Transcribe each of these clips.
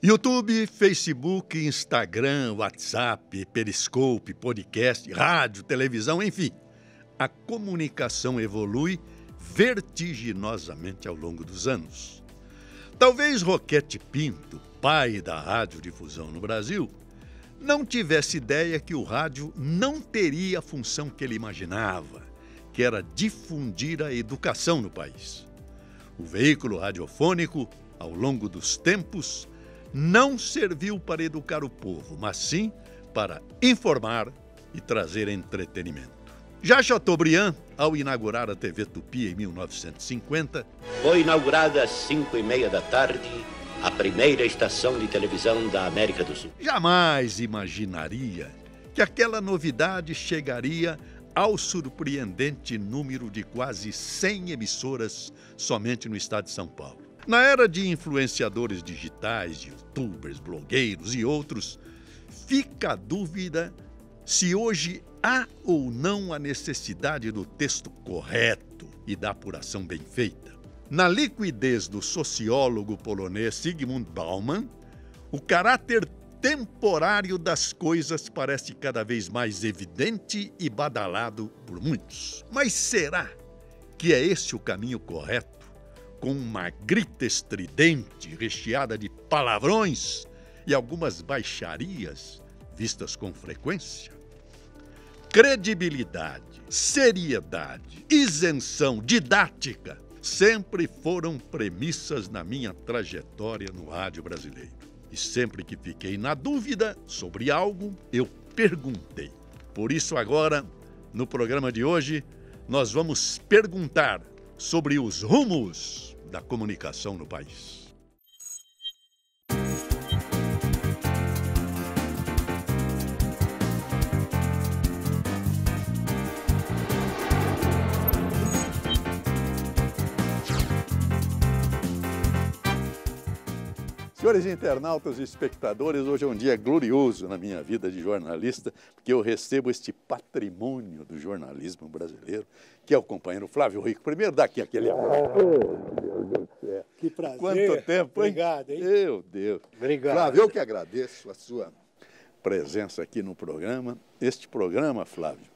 YouTube, Facebook, Instagram, WhatsApp, Periscope, podcast, rádio, televisão, enfim. A comunicação evolui vertiginosamente ao longo dos anos. Talvez Roquete Pinto, pai da radiodifusão no Brasil, não tivesse ideia que o rádio não teria a função que ele imaginava, que era difundir a educação no país. O veículo radiofônico, ao longo dos tempos, não serviu para educar o povo, mas sim para informar e trazer entretenimento. Já Chateaubriand, ao inaugurar a TV Tupi em 1950... Foi inaugurada às 5h30 da tarde a primeira estação de televisão da América do Sul. Jamais imaginaria que aquela novidade chegaria ao surpreendente número de quase 100 emissoras somente no estado de São Paulo. Na era de influenciadores digitais, youtubers, blogueiros e outros, fica a dúvida se hoje há ou não a necessidade do texto correto e da apuração bem feita. Na liquidez do sociólogo polonês Zygmunt Bauman, o caráter temporário das coisas parece cada vez mais evidente e badalado por muitos. Mas será que é esse o caminho correto? Com uma grita estridente, recheada de palavrões e algumas baixarias vistas com frequência? Credibilidade, seriedade, isenção, didática sempre foram premissas na minha trajetória no rádio brasileiro. E sempre que fiquei na dúvida sobre algo, eu perguntei. Por isso agora, no programa de hoje, nós vamos perguntar sobre os rumos da comunicação no país. Senhores internautas e espectadores, hoje é um dia glorioso na minha vida de jornalista, porque eu recebo este patrimônio do jornalismo brasileiro, que é o companheiro Flávio Rico. Primeiro daqui aquele... Meu Deus do céu. Que prazer. Quanto tempo, hein? Obrigado, hein? Meu Deus. Obrigado. Flávio, eu que agradeço a sua presença aqui no programa. Este programa, Flávio,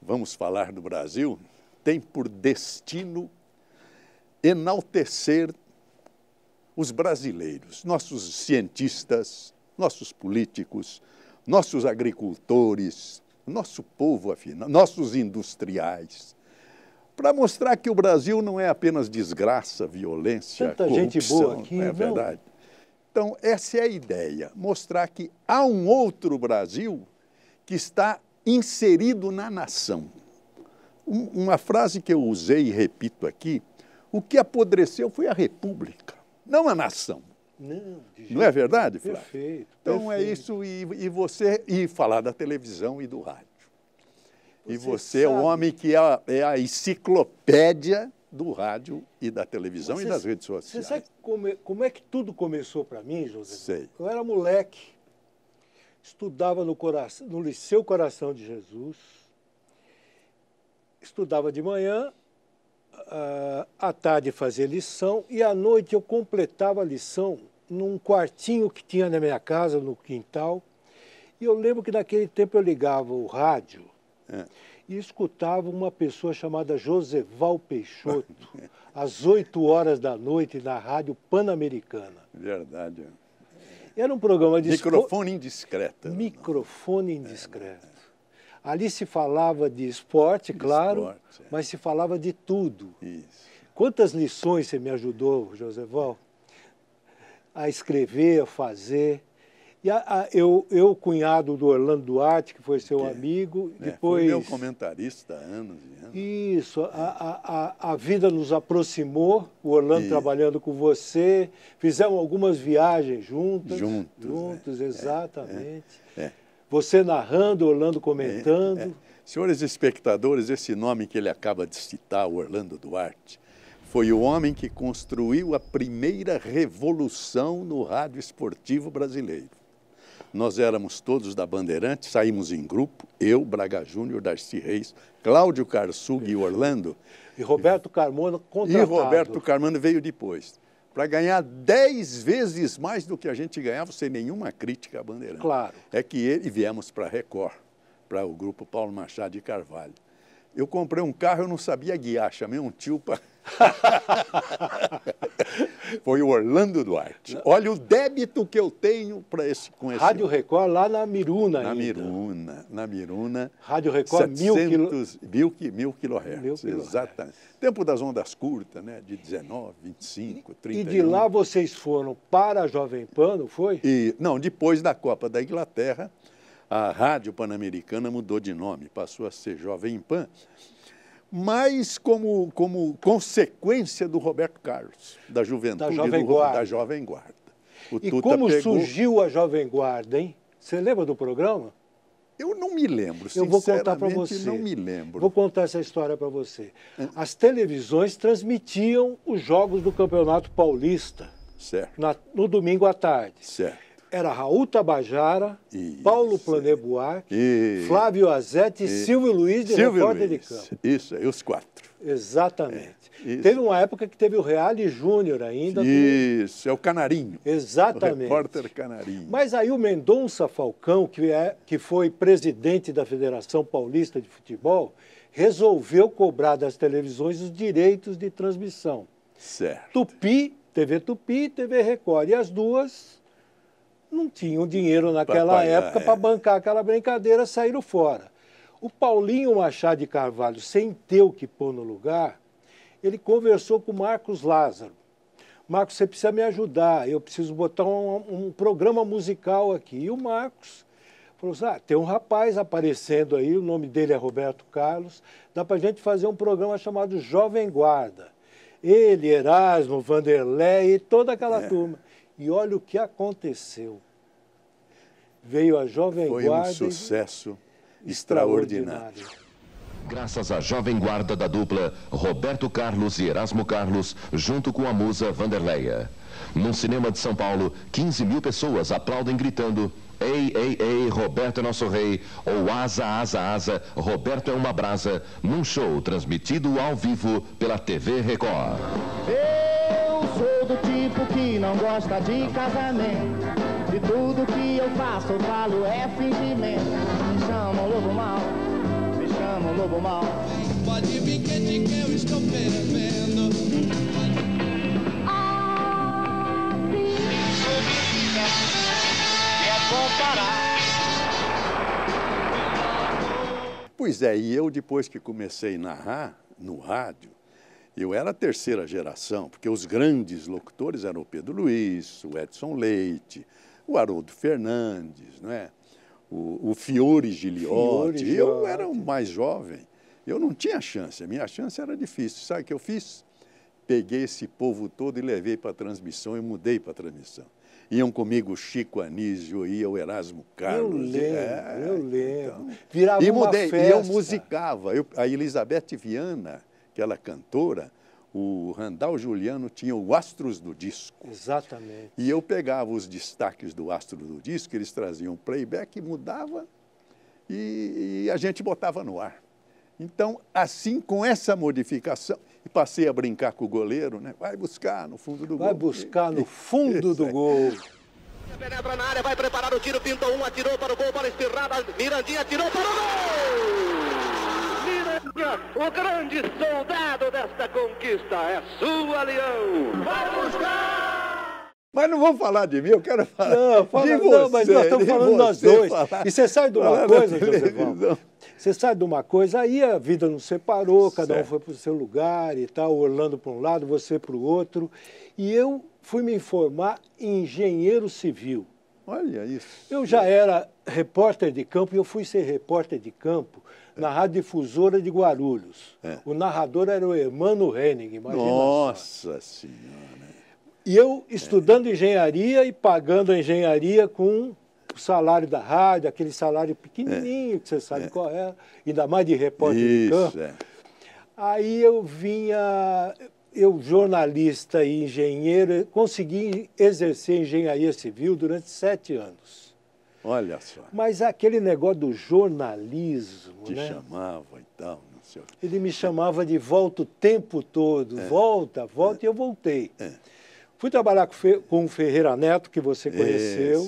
vamos falar do Brasil, tem por destino enaltecer os brasileiros, nossos cientistas, nossos políticos, nossos agricultores, nosso povo, afinal, nossos industriais, para mostrar que o Brasil não é apenas desgraça, violência, tanta corrupção, gente boa aqui, não é verdade? Então, essa é a ideia, mostrar que há um outro Brasil que está inserido na nação. Uma frase que eu usei e repito aqui, o que apodreceu foi a República, não a nação. Não é verdade, Flávio? Perfeito. Então perfeito. é isso, e falar da televisão e do rádio. Você é o homem que é a enciclopédia do rádio e da televisão e das redes sociais. Você sabe como é que tudo começou para mim, José? Sei. Eu era moleque, estudava no Liceu Coração de Jesus, estudava de manhã, à tarde fazia lição e à noite eu completava a lição num quartinho que tinha na minha casa, no quintal. E eu lembro que naquele tempo eu ligava o rádio e escutava uma pessoa chamada Joseval Peixoto, às 8 horas da noite, na Rádio Pan-Americana. Verdade. Era um programa de... Microfone indiscreto. Microfone indiscreto. Ali se falava de esporte, claro, mas se falava de tudo. Isso. Quantas lições você me ajudou, Joseval, a escrever, a fazer. E eu, cunhado do Orlando Duarte, que foi seu amigo, depois... Foi meu comentarista há anos e anos. Isso, a vida nos aproximou, o Orlando trabalhando com você, fizemos algumas viagens juntos, exatamente. Você narrando, Orlando comentando. Senhores espectadores, esse nome que ele acaba de citar, Orlando Duarte, foi o homem que construiu a primeira revolução no rádio esportivo brasileiro. Nós éramos todos da Bandeirantes, saímos em grupo, eu, Braga Júnior, Darcy Reis, Cláudio Karsug e Orlando. E Roberto Carmona contratado. E Roberto Carmona veio depois, para ganhar 10 vezes mais do que a gente ganhava, sem nenhuma crítica à Bandeirante. Claro. É que ele, viemos para a Record, para o grupo Paulo Machado de Carvalho. Eu comprei um carro, eu não sabia guiar, chamei um tio para... Foi o Orlando Duarte. Olha o débito que eu tenho com esse... Rádio Record lá na Miruna Na Miruna. Rádio Record, 1000 kHz, exatamente. Tempo das ondas curtas, né? De 19, 25, 31. E de lá vocês foram para a Jovem Pan, não foi? Não, depois da Copa da Inglaterra, a Rádio Pan-Americana mudou de nome, passou a ser Jovem Pan, mas como consequência do Roberto Carlos, da juventude da Jovem Guarda. E como surgiu a Jovem Guarda, hein? Você lembra do programa? Eu não me lembro, eu vou contar para você. Não me lembro. Vou contar essa história para você. As televisões transmitiam os jogos do Campeonato Paulista. Certo. No domingo à tarde. Certo. Era Raul Tabajara, Paulo Plané Buarque, Flávio Azete e Silvio Luiz de repórter de campo. Isso, os 4. Exatamente. Teve uma época que teve o Reale Júnior ainda. Isso, é o Canarinho. Exatamente. O repórter Canarinho. Mas aí o Mendonça Falcão, que foi presidente da Federação Paulista de Futebol, resolveu cobrar das televisões os direitos de transmissão. Certo. TV Tupi e TV Record. E as duas não tinham dinheiro naquela época para bancar aquela brincadeira, saíram fora. O Paulinho Machado de Carvalho, sem ter o que pôr no lugar, ele conversou com o Marcos Lázaro. Marcos, você precisa me ajudar, eu preciso botar um programa musical aqui. E o Marcos falou assim, tem um rapaz aparecendo aí, o nome dele é Roberto Carlos, dá para a gente fazer um programa chamado Jovem Guarda. Ele, Erasmo, Vanderlei e toda aquela turma. E olha o que aconteceu. Veio a Jovem Guarda. Foi um sucesso extraordinário. Graças à Jovem Guarda da dupla Roberto Carlos e Erasmo Carlos, junto com a musa Vanderleia. Num cinema de São Paulo, 15 mil pessoas aplaudem gritando: "Ei, ei, ei, Roberto é nosso rei", ou "Asa, asa, asa, Roberto é uma brasa", num show transmitido ao vivo pela TV Record. Eu sou do tipo que não gosta de casamento, de tudo que eu faço ou falo é fingimento. Me chamam lobo mal, me chamam lobo mal. Pode vir que eu estou fervendo. Pois é, e eu depois que comecei a narrar no rádio, eu era a terceira geração, porque os grandes locutores eram o Pedro Luiz, o Edson Leite, o Haroldo Fernandes, não é? O Fiore Giliotti. Eu era o mais jovem, eu não tinha chance, a minha chance era difícil. Sabe o que eu fiz? Peguei esse povo todo e levei para a transmissão e mudei para a transmissão. Iam comigo o Chico Anísio, ia o Erasmo Carlos. Eu lembro. Então, virava uma festa. E eu musicava. A Elizabeth Viana, aquela cantora, o Randall Juliano tinha o Astros do Disco. Exatamente. E eu pegava os destaques do Astro do Disco, eles traziam playback, mudava e a gente botava no ar. Então, assim, com essa modificação, passei a brincar com o goleiro, né? Vai buscar no fundo do gol. Vai buscar no fundo do gol. Penetra na área, vai preparar o tiro, pintou um, atirou para o gol, para a espirrada, Mirandinha atirou para o gol! Mirandinha, o grande soldado desta conquista, é sua, Leão! Vai buscar! Mas não vou falar de mim, eu quero falar de você. Não, mas nós estamos falando nós dois. E você sabe de uma coisa, José? Você sabe de uma coisa? Aí a vida nos separou, cada um foi para o seu lugar e tal, o Orlando para um lado, você para o outro. E eu fui me informar em engenheiro civil. Olha isso. Eu já era repórter de campo e eu fui ser repórter de campo na Rádio Difusora de Guarulhos. O narrador era o Hermano Henning, imagina. Nossa Senhora! E eu estudando engenharia e pagando a engenharia com o salário da rádio, aquele salário pequenininho, que você sabe qual é, ainda mais de repórter de campo. Aí eu vinha, jornalista e engenheiro, consegui exercer engenharia civil durante 7 anos. Olha só. Mas aquele negócio do jornalismo, Te chamava e tal, não sei o quê. Ele me chamava de volta o tempo todo, volta, e eu voltei. Fui trabalhar com o Ferreira Neto, que você conheceu.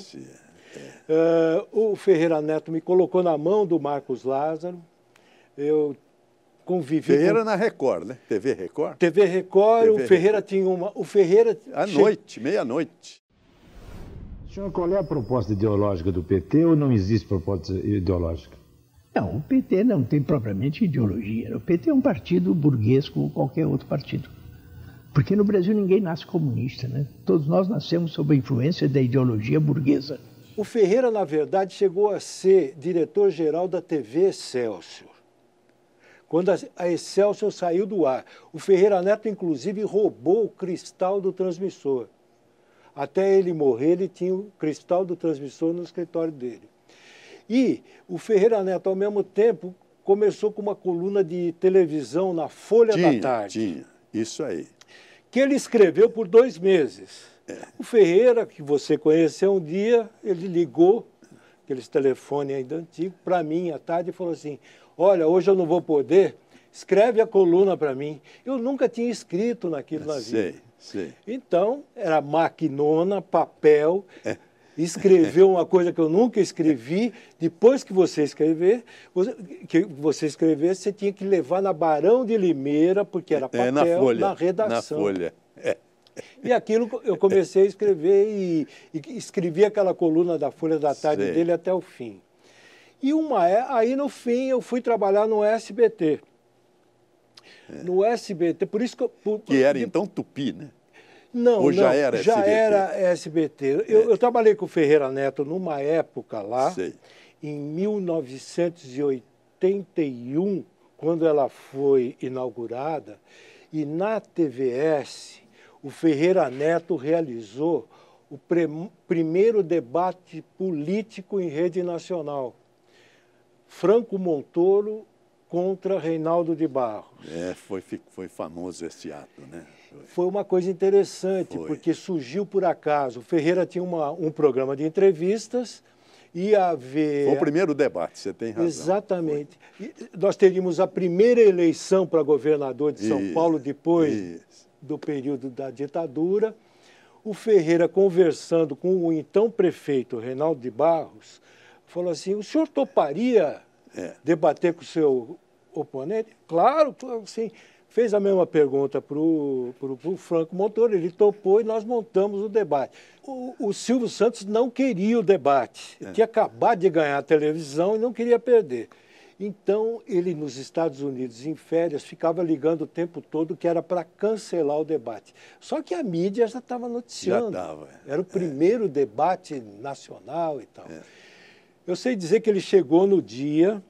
O Ferreira Neto me colocou na mão do Marcos Lázaro. Eu convivi Ferreira na Record, né? TV Record? TV Record, TV o Ferreira Record. tinha uma... O Ferreira... À noite, meia-noite. Senhor, qual é a proposta ideológica do PT ou não existe proposta ideológica? Não, o PT não tem propriamente ideologia. O PT é um partido burguês como qualquer outro partido. Porque no Brasil ninguém nasce comunista, né? Todos nós nascemos sob a influência da ideologia burguesa. O Ferreira, na verdade, chegou a ser diretor-geral da TV Excelsior. Quando a Excelsior saiu do ar. O Ferreira Neto, inclusive, roubou o cristal do transmissor. Até ele morrer, ele tinha o cristal do transmissor no escritório dele. E o Ferreira Neto, ao mesmo tempo, começou com uma coluna de televisão na Folha da Tarde. Tinha, isso aí. Que ele escreveu por 2 meses. O Ferreira, que você conheceu um dia, ele ligou, aqueles telefones ainda antigos, para mim à tarde e falou assim, olha, hoje eu não vou poder, escreve a coluna para mim. Eu nunca tinha escrito naquilo na vida. Sei. Então, era maquinona, papel, escreveu uma coisa que eu nunca escrevi. Depois que você escrever, você tinha que levar na Barão de Limeira, porque era papel, na redação. Na Folha. E aquilo eu comecei a escrever e escrevi aquela coluna da Folha da Tarde dele até o fim. E aí, no fim, eu fui trabalhar no SBT. No SBT, por isso que que era então Tupi, né? Não, ou já era já SBT? Era SBT. Eu trabalhei com o Ferreira Neto numa época lá, em 1981, quando ela foi inaugurada, e na TVS, o Ferreira Neto realizou o primeiro debate político em rede nacional. Franco Montoro contra Reinaldo de Barros. Foi famoso esse ato, né? Foi uma coisa interessante, porque surgiu por acaso. O Ferreira tinha um programa de entrevistas, ia haver... Foi o primeiro debate, você tem razão. Exatamente. Nós teríamos a primeira eleição para governador de São Paulo, depois do período da ditadura. O Ferreira, conversando com o então prefeito Reinaldo de Barros, falou assim, o senhor toparia debater com o seu oponente? Claro, sim. Fez a mesma pergunta para o Franco Montoro, ele topou e nós montamos o debate. O Silvio Santos não queria o debate, ele tinha acabado de ganhar a televisão e não queria perder. Então, ele nos Estados Unidos, em férias, ficava ligando o tempo todo que era para cancelar o debate. Só que a mídia já estava noticiando. Já estava. Era o primeiro debate nacional e tal. Eu sei dizer que ele chegou no dia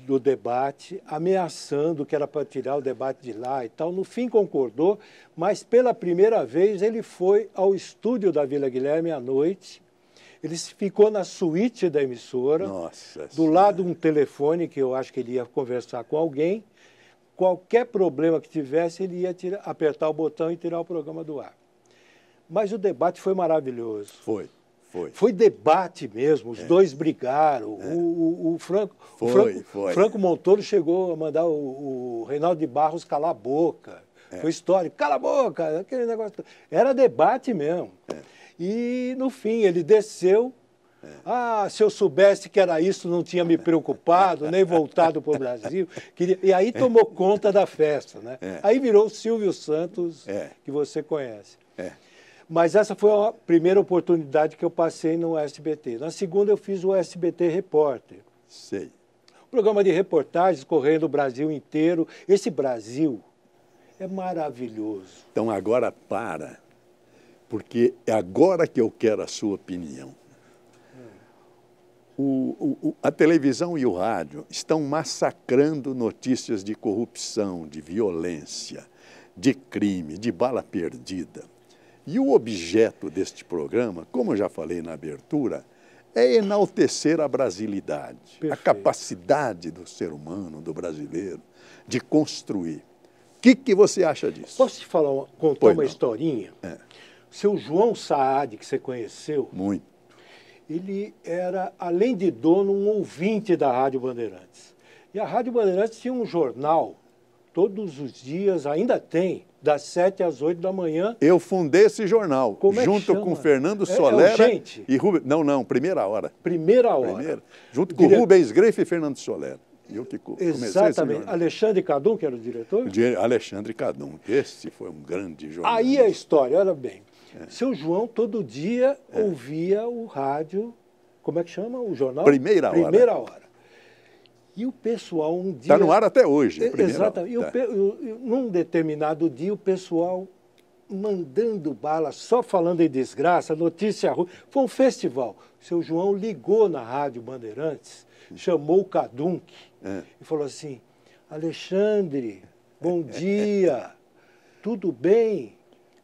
do debate, ameaçando que era para tirar o debate de lá e tal. No fim concordou, mas pela primeira vez ele foi ao estúdio da Vila Guilherme à noite. Ele ficou na suíte da emissora, do lado de um telefone, que eu acho que ele ia conversar com alguém. Qualquer problema que tivesse, ele ia apertar o botão e tirar o programa do ar. Mas o debate foi maravilhoso. Foi debate mesmo, os dois brigaram. O Franco Montoro chegou a mandar o Reinaldo de Barros calar a boca. Foi histórico, cala a boca, aquele negócio. Era debate mesmo. E, no fim, ele desceu. Se eu soubesse que era isso, não tinha me preocupado, nem voltado para o Brasil. E aí tomou conta da festa, né? Aí virou o Silvio Santos, que você conhece. Mas essa foi a primeira oportunidade que eu passei no SBT. Na segunda, eu fiz o SBT Repórter. Programa de reportagens correndo o Brasil inteiro. Esse Brasil é maravilhoso. Então, agora porque é agora que eu quero a sua opinião. A televisão e o rádio estão massacrando notícias de corrupção, de violência, de crime, de bala perdida. E o objeto deste programa, como eu já falei na abertura, é enaltecer a brasilidade, a capacidade do ser humano, do brasileiro, de construir. O que você acha disso? Posso te contar uma historinha? Seu João Saad, que você conheceu, muito. Ele era, além de dono, um ouvinte da Rádio Bandeirantes. E a Rádio Bandeirantes tinha um jornal todos os dias, ainda tem, das 7 às 8 da manhã. Eu fundei esse jornal, Como junto chama? com Fernando Solera Gente. e Rubens... Não, Primeira Hora. Primeira Hora. Junto com Rubens Greif e Fernando Solera. Eu que comecei Exatamente. Alexandre Cadum, que era o diretor? Alexandre Cadum. Esse foi um grande jornal. Aí a história, olha bem. Seu João todo dia ouvia o rádio, como é que chama o jornal? Primeira Hora. Primeira Hora. E o pessoal um dia... Está no ar até hoje. Exatamente. Num determinado dia, o pessoal mandando bala, só falando em desgraça, notícia ruim. Foi um festival. Seu João ligou na Rádio Bandeirantes, chamou o Cadunc e falou assim, Alexandre, bom dia, tudo bem?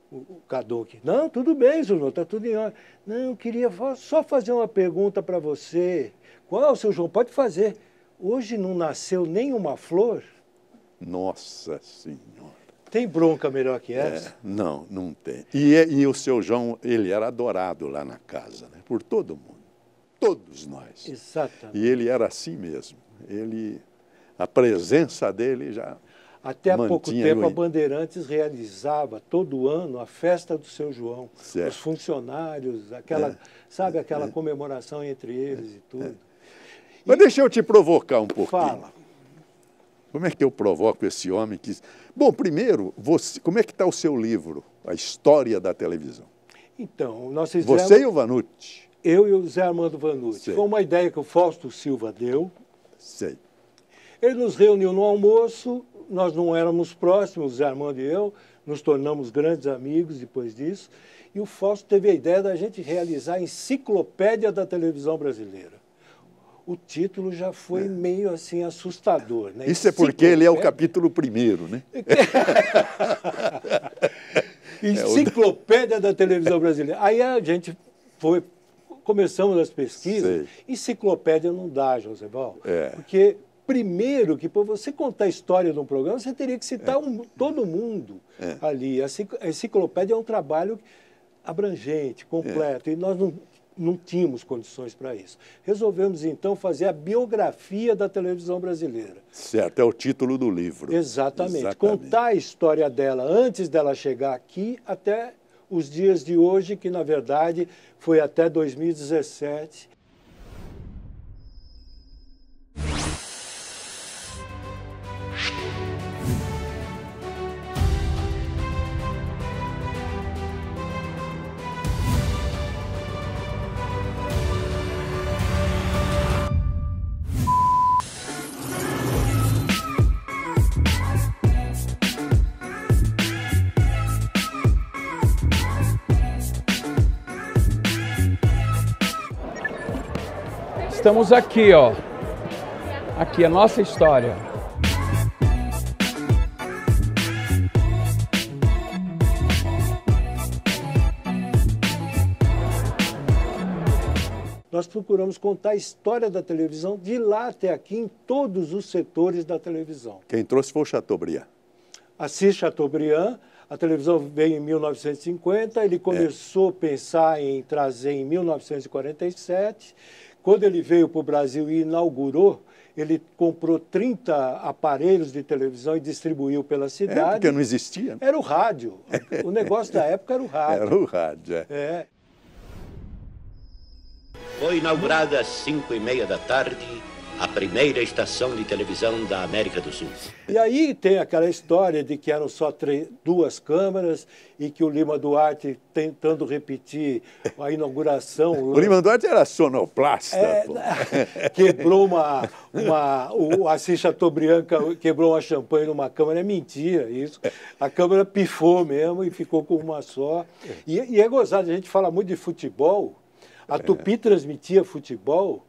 O Cadunc, não, tudo bem, seu João, está tudo em ordem. Não, queria só fazer uma pergunta para você. Qual, seu João? Pode fazer. Hoje não nasceu nenhuma flor? Nossa Senhora. Tem bronca melhor que essa? Não tem. E o seu João, ele era adorado lá na casa, né? Por todo mundo. Todos nós. Exatamente. E ele era assim mesmo. A presença dele já... Até há pouco tempo, a Bandeirantes realizava todo ano a festa do seu João. Certo. Os funcionários, sabe, aquela comemoração entre eles e tudo. Mas deixa eu te provocar um pouquinho. Fala. Como é que eu provoco esse homem que... Bom, primeiro, como é que está o seu livro, A História da Televisão? Então, nós fizemos... Você e o Vanucci. Eu e o Zé Armando Vanucci. Sei. Foi uma ideia que o Fausto Silva deu. Sei. Ele nos reuniu no almoço, nós não éramos próximos, o Zé Armando e eu, nos tornamos grandes amigos depois disso, e o Fausto teve a ideia da gente realizar a Enciclopédia da Televisão Brasileira. O título já foi meio assim assustador, né? Isso é porque ele é o capítulo 1º, né? Enciclopédia da Televisão Brasileira. Aí a gente começamos as pesquisas. Sei. Enciclopédia não dá, Joséval. Porque, primeiro, que para você contar a história de um programa, você teria que citar todo mundo ali. A enciclopédia é um trabalho abrangente, completo, e nós não tínhamos condições para isso. Resolvemos, então, fazer a biografia da televisão brasileira. Certo, é o título do livro. Exatamente. Contar a história dela antes dela chegar aqui até os dias de hoje, que, na verdade, foi até 2017. Estamos aqui, ó. Aqui a nossa história. Nós procuramos contar a história da televisão de lá até aqui em todos os setores da televisão. Quem trouxe foi o Chateaubriand. Assis Chateaubriand. A televisão veio em 1950, ele começou a pensar em trazer em 1947. Quando ele veio para o Brasil e inaugurou, ele comprou 30 aparelhos de televisão e distribuiu pela cidade. Porque não existia. Era o rádio. O negócio da época era o rádio. Era o rádio, Foi inaugurada às 5h30 da tarde a primeira estação de televisão da América do Sul. E aí tem aquela história de que eram só 2 câmeras e que o Lima Duarte, tentando repetir a inauguração... O Lima Duarte era sonoplasta. Quebrou o Assis Chateaubriand quebrou uma champanhe numa câmera. É mentira isso. A câmera pifou mesmo e ficou com uma só. E é gozado, a gente fala muito de futebol. A Tupi transmitia futebol.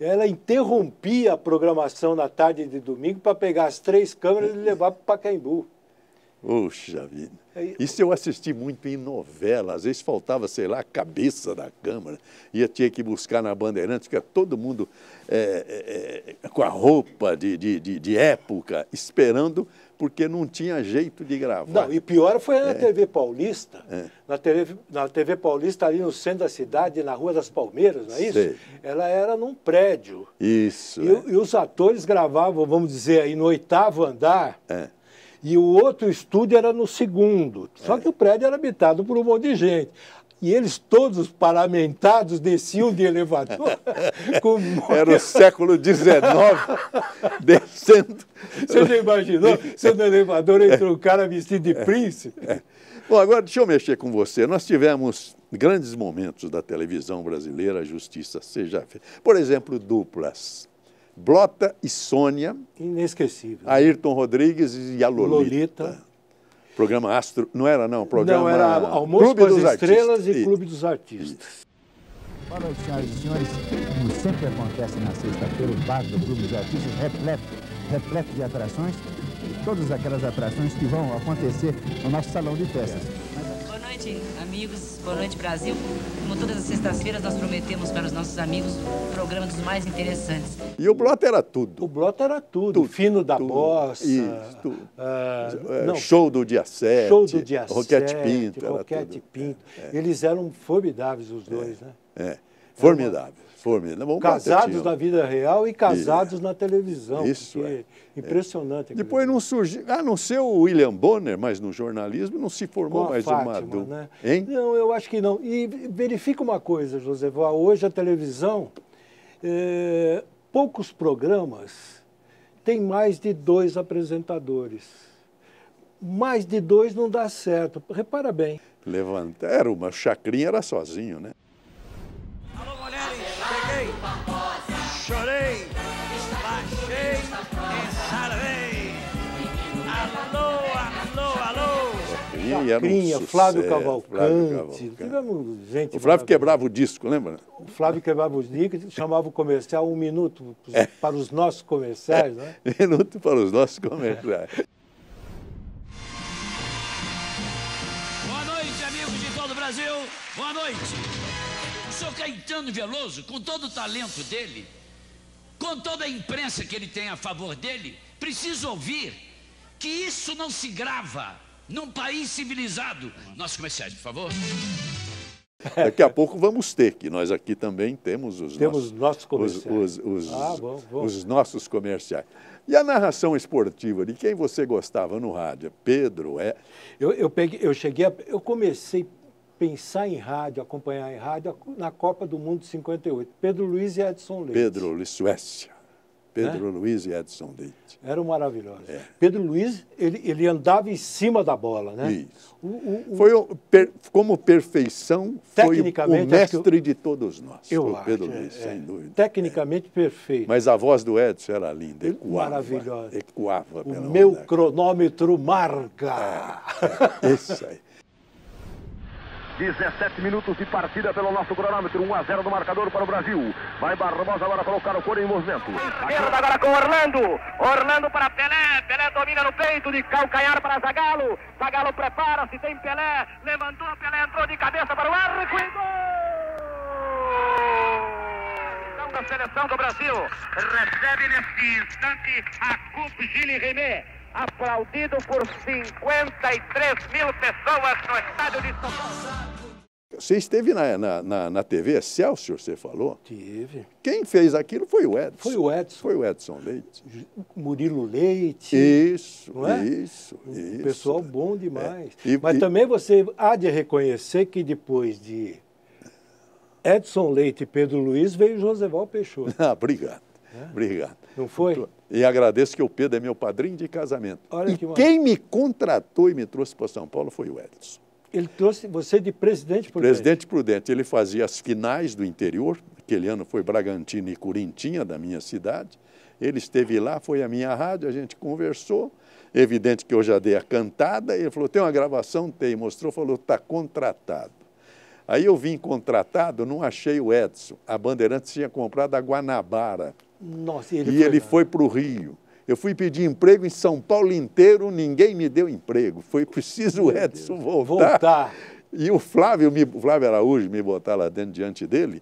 Ela interrompia a programação na tarde de domingo para pegar as 3 câmeras e levar para o Pacaembu. Puxa vida. Isso eu assisti muito em novela. Às vezes faltava, sei lá, a cabeça da câmera. Tinha que buscar na Bandeirantes, porque todo mundo com a roupa de época, esperando, porque não tinha jeito de gravar. Não, e pior foi na TV Paulista. Na TV Paulista, ali no centro da cidade, na Rua das Palmeiras, não é isso? Sei. Ela era num prédio. Isso. E os atores gravavam, vamos dizer, aí no 8º andar. E o outro estúdio era no segundo. Só que o prédio era habitado por um monte de gente. E eles todos paramentados desciam de elevador. Era o século XIX descendo. Você já imaginou? Se no elevador entra um cara vestido de príncipe? Bom, agora deixa eu mexer com você. Nós tivemos grandes momentos da televisão brasileira, a justiça seja feita. Por exemplo, duplas. Blota e Sônia. Inesquecível. Ayrton Rodrigues e a Lolita. Programa Astro, não era não, programa... Não, era Almoço Clube com as dos Estrelas Artistas. e Clube dos Artistas. Boa noite, senhoras e senhores. Como sempre acontece na sexta-feira, o bar do Clube dos Artistas repleto de atrações, todas aquelas atrações que vão acontecer no nosso salão de festas. Boa noite, amigos. Boa noite, Brasil. Como todas as sextas-feiras, nós prometemos para os nossos amigos um programa dos mais interessantes. E o Blota era tudo. O Blota era tudo. Fino da Bossa. Isso, tudo. Show do dia 7. Show do dia 7. Roquete Pinto. Roquete Pinto. Eles eram formidáveis, os dois, né? Formidável. Formidável. Casados na vida real e casados na televisão. Isso impressionante. Depois não surgiu, a não ser o William Bonner, mas no jornalismo não se formou mais uma dupla. Né? Hein? Não, eu acho que não. E verifica uma coisa, Joseval, hoje a televisão, poucos programas têm mais de 2 apresentadores. Mais de 2 não dá certo. Repara bem. Levantaram, uma Chacrinha era sozinho, né? Alô, mulheres, cheguei, chorei, baixei e salvei. Alô. Chacrinha, Flávio Cavalcante. Tivemos gente. O Flávio quebrava o disco, lembra? O Flávio quebrava os discos, chamava o comercial 1 minuto para os nossos comerciais, né? Minuto para os nossos comerciais. Boa noite, amigos de todo o Brasil. Boa noite. O senhor Caetano Veloso, com todo o talento dele, com toda a imprensa que ele tem a favor dele, precisa ouvir que isso não se grava num país civilizado. Nossos comerciais, por favor. Daqui a pouco vamos ter, que nós aqui também temos os nossos comerciais. Os nossos comerciais. E a narração esportiva, de quem você gostava no rádio? Pedro, Eu comecei a pensar em rádio, acompanhar em rádio na Copa do Mundo de 58. Pedro Luiz e Edson Leite. Pedro Luiz, Suécia. Pedro Luiz e Edson Leite. Eram maravilhosos. Pedro Luiz, ele andava em cima da bola, né? Isso. Como perfeição, foi o mestre de todos nós. Eu acho, Pedro Luiz, sem dúvida. Tecnicamente perfeito. Mas a voz do Edson era linda, ecoava. Maravilhosa. Ecoava pela meu cronômetro marca. Isso aí. 17 minutos de partida pelo nosso cronômetro, 1-0 no marcador para o Brasil. Vai Barbosa agora colocar o Coro em movimento. Esquerda agora com Orlando. Orlando para Pelé. Pelé domina no peito, de calcanhar para Zagallo. Zagallo prepara-se, tem Pelé. Levantou, Pelé entrou de cabeça para o arco e gol! Da seleção do Brasil. Recebe neste instante a Coupe Gilles Rimet. Aplaudido por 53 mil pessoas no estádio de São Paulo. Você esteve na TV Excelsior, você falou? Tive. Quem fez aquilo foi o Edson. Foi o Edson. Foi o Edson Leite. Murilo Leite. Isso, não é? Isso. Pessoal bom demais. Mas também você há de reconhecer que depois de Edson Leite e Pedro Luiz veio Joseval Peixoto. Obrigado. Obrigado. Não foi? E agradeço que o Pedro é meu padrinho de casamento. Olha quem me contratou e me trouxe para São Paulo foi o Edson. Ele trouxe você de Presidente Prudente? Presidente Prudente. Ele fazia as finais do interior. Aquele ano foi Bragantino e Corintinha, da minha cidade. Ele esteve lá, foi à minha rádio, a gente conversou. Evidente que eu já dei a cantada. Ele falou, tem uma gravação? Tem. Mostrou, falou, está contratado. Aí eu vim contratado, não achei o Edson. A Bandeirantes tinha comprado a Guanabara. Nossa, ele foi para o Rio. Eu fui pedir emprego em São Paulo inteiro, ninguém me deu emprego. Foi preciso o Edson voltar. E o Flávio Araújo me botar lá dentro, diante dele,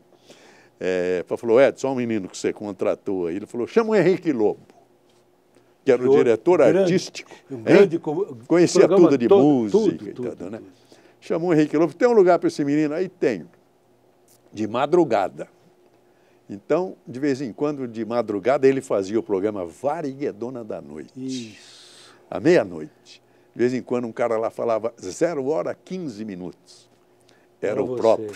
falou, Edson, olha o menino que você contratou aí. Ele falou, chama o Henrique Lobo, que era o diretor artístico. Conhecia tudo de música e tudo, né? Chamou o Henrique Lobo, tem um lugar para esse menino? Aí tenho, de madrugada. Então, de vez em quando, de madrugada, ele fazia o programa Variguedona da Noite. Isso. à meia-noite. De vez em quando um cara lá falava 0h15. Era o próprio.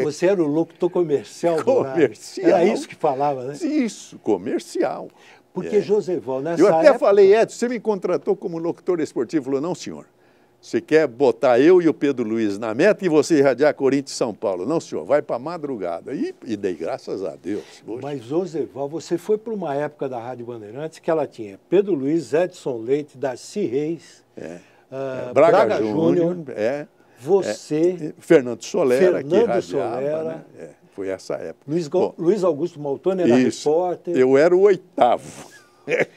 Você era o locutor comercial do rádio. Era isso que falava, né? Isso, comercial. Porque, Joseval, nessa época... Eu até época... falei, Edson, você me contratou como locutor esportivo? Ele falou, não, senhor. Você quer botar eu e o Pedro Luiz na meta e você irradiar Corinthians e São Paulo? Não, senhor, vai para a madrugada. E dei graças a Deus. Hoje. Mas, Joseval, você foi para uma época da Rádio Bandeirantes que ela tinha Pedro Luiz, Edson Leite, Darcy Reis, Braga Júnior, você... Fernando Solera, que irradiava, né? Foi essa época. Luiz Augusto Maltoni era repórter. Eu era o 8º.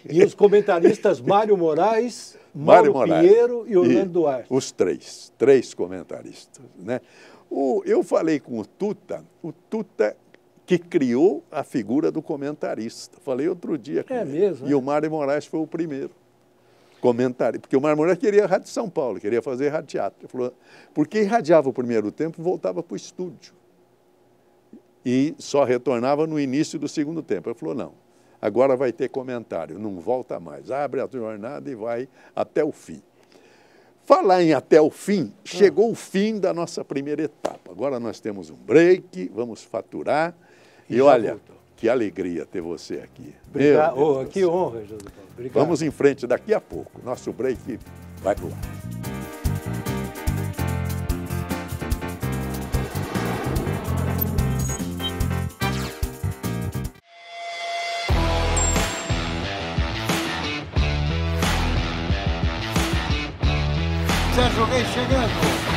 E os comentaristas Mário Moraes, Mauro Pinheiro e Orlando Duarte. Os três comentaristas. Né? Eu falei com o Tuta que criou a figura do comentarista. Falei outro dia com ele. Mesmo? E o Mário Moraes foi o primeiro comentarista. Porque o Mário Moraes queria Rádio São Paulo, queria fazer rádio teatro. Ele falou, porque irradiava o primeiro tempo, voltava para o estúdio. E só retornava no início do segundo tempo. Ele falou, não, agora vai ter comentário, não volta mais. Abre a jornada e vai até o fim. Falar em até o fim, chegou o fim da nossa primeira etapa. Agora nós temos um break, vamos faturar. E olha, voltou. Que alegria ter você aqui. Obrigado. Que honra, José Paulo. Obrigado. Vamos em frente daqui a pouco. Nosso break vai pro ar. Sérgio Reis chegando.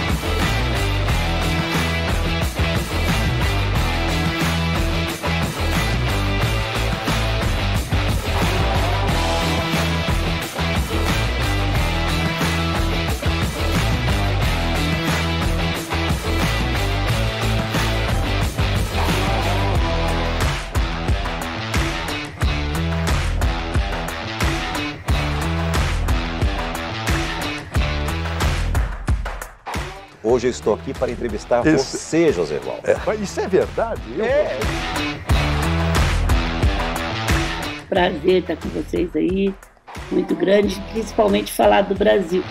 Hoje eu estou aqui para entrevistar você, Joseval. Isso é verdade? Prazer estar com vocês aí, muito grande, principalmente falar do Brasil.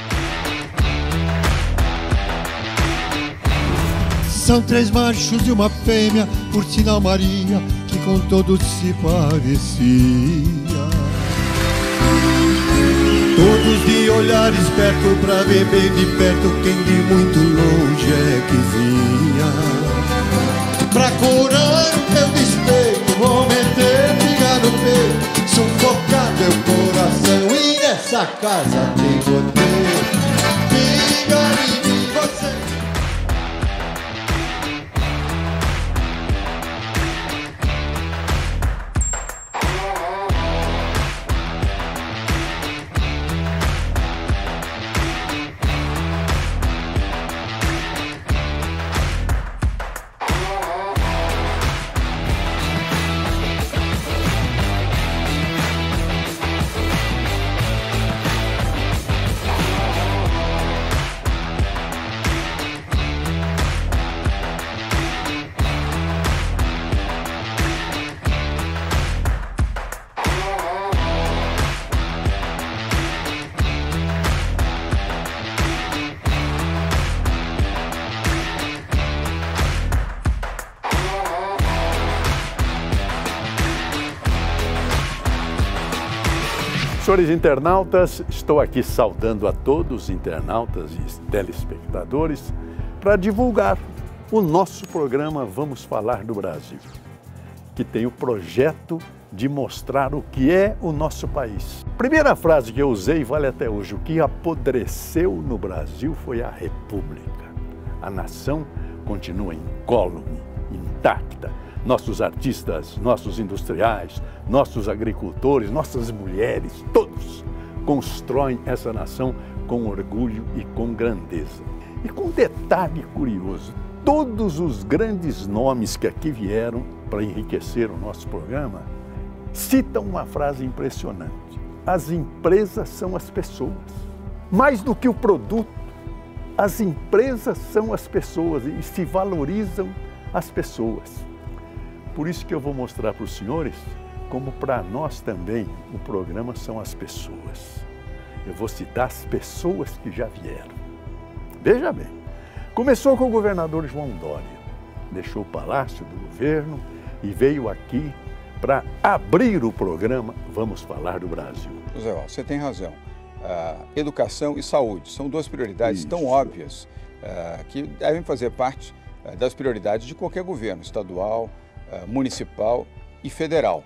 São 3 machos e uma fêmea, por sinal Maria, que com todos se parecia. Todos de olhar esperto pra ver bem de perto quem de muito longe é que vinha. Pra curar o teu despeito, vou meter briga no peito, sufocar teu coração. E nessa casa tem roteiro, briga em mim você. Senhores internautas, estou aqui saudando a todos os internautas e telespectadores para divulgar o nosso programa Vamos Falar do Brasil, que tem o projeto de mostrar o que é o nosso país. Primeira frase que eu usei vale até hoje: o que apodreceu no Brasil foi a República. A nação continua incólume, intacta. Nossos artistas, nossos industriais, nossos agricultores, nossas mulheres, todos constroem essa nação com orgulho e com grandeza. E com um detalhe curioso, todos os grandes nomes que aqui vieram para enriquecer o nosso programa citam uma frase impressionante: as empresas são as pessoas. Mais do que o produto, as empresas são as pessoas e se valorizam as pessoas. Por isso que eu vou mostrar para os senhores como para nós também o programa são as pessoas. Eu vou citar as pessoas que já vieram. Veja bem, começou com o governador João Dória. Deixou o Palácio do Governo e veio aqui para abrir o programa Vamos Falar do Brasil. José Walter, você tem razão. Educação e saúde são duas prioridades tão óbvias que devem fazer parte das prioridades de qualquer governo, estadual, municipal e federal.